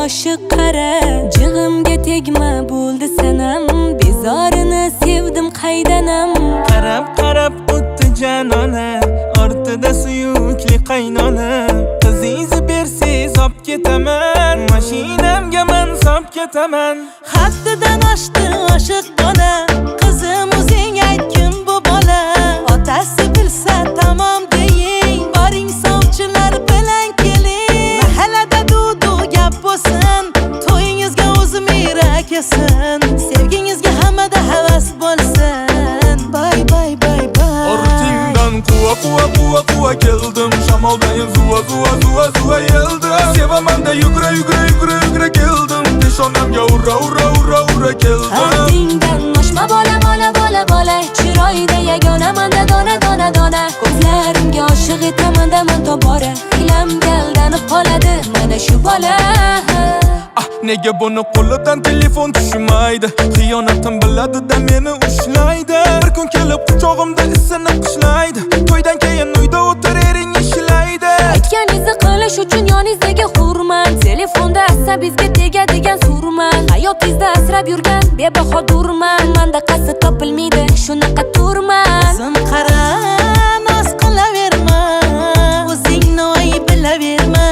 oshiq qara, jig'imga tegma bo'ldi sanam, bezorini sevdim qaydanam. Qarab o'tdi janona, ortida suyukli qaynona. Qizingizni bersiz olib ketaman, mashinamga men solib ketaman. Haddidan oshdi oshiq bola, qizim o'zing aytgin bu bola. Otasi bilsa tamom deying, boring sovchilar bilan keling. Mahallada dudu gap bo'lsin, to'yingizga o'zim irak yesin, sevgingizga hammada havas bo'lsin. Bay bay bay bay. Ortingdan quva keldim, shamoldayin zuva yeldim. Sevaman da yugra keldim, peshonamga urra keldim. Haddingdan oshma bola, chiroyda yagona manda dona. Ko'zlarimga oshiq etaman daman tobora, xilamga aldanib qoladi mana shu bola. Nega buni qo'lidan telefon tushmaydi? Xiyonatim biladi-da meni ushlaydi. Bir kun kelib quchog'imda isini qishlaydi. To'ydan keyin uyda o'tir ering ishlaydi. Aytganingizni qilish uchun yoningizdagi hurmat, telefonda asabingizga tegadigan surman. Hayotingizda asrab yurgan bebahodurman, menda qasd topilmaydi shunaqa turman. Qizim qara, noz qilaverma, o'zingni oy bilaverma.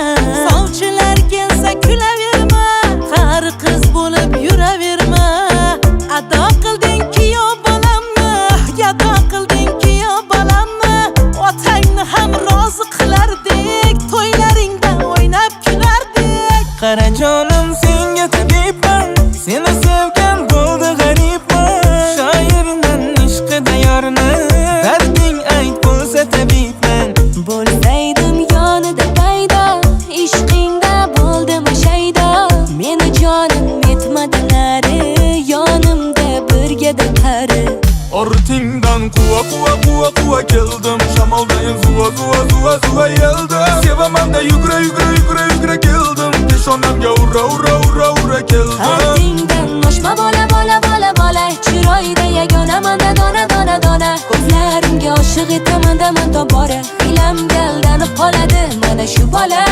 Sovchilar kelsa kulaverma, qari qiz bo'lib yuraverma. Ado qilding-ki yo bolamni, yado qilding-ki yo bolamni. Otangni ham rozi qilardik, to'ylaringda o'ynab kulardik. Qara jonim, senga tabibman, seni sevgan bo'ldi g'aribman. Shoirman ishqida yorni, darding ayt bo'lsa tabibman. Bo'lsaydim yonida paydo, ishqingda bo'ldim shaydo. Meni jonim yetmadi nari, yonimda birgada qari. Ortingdan quva keldim, shamoldayin zuva yeldim. Sevaman da yugra keldim, peshonamga urra keldim. Haddingdan oshma bola, chiroyda yagona manda dona. Ko'zlarimga oshiq etaman daman tobora, xilamga aldanib qoladi mana shu bola.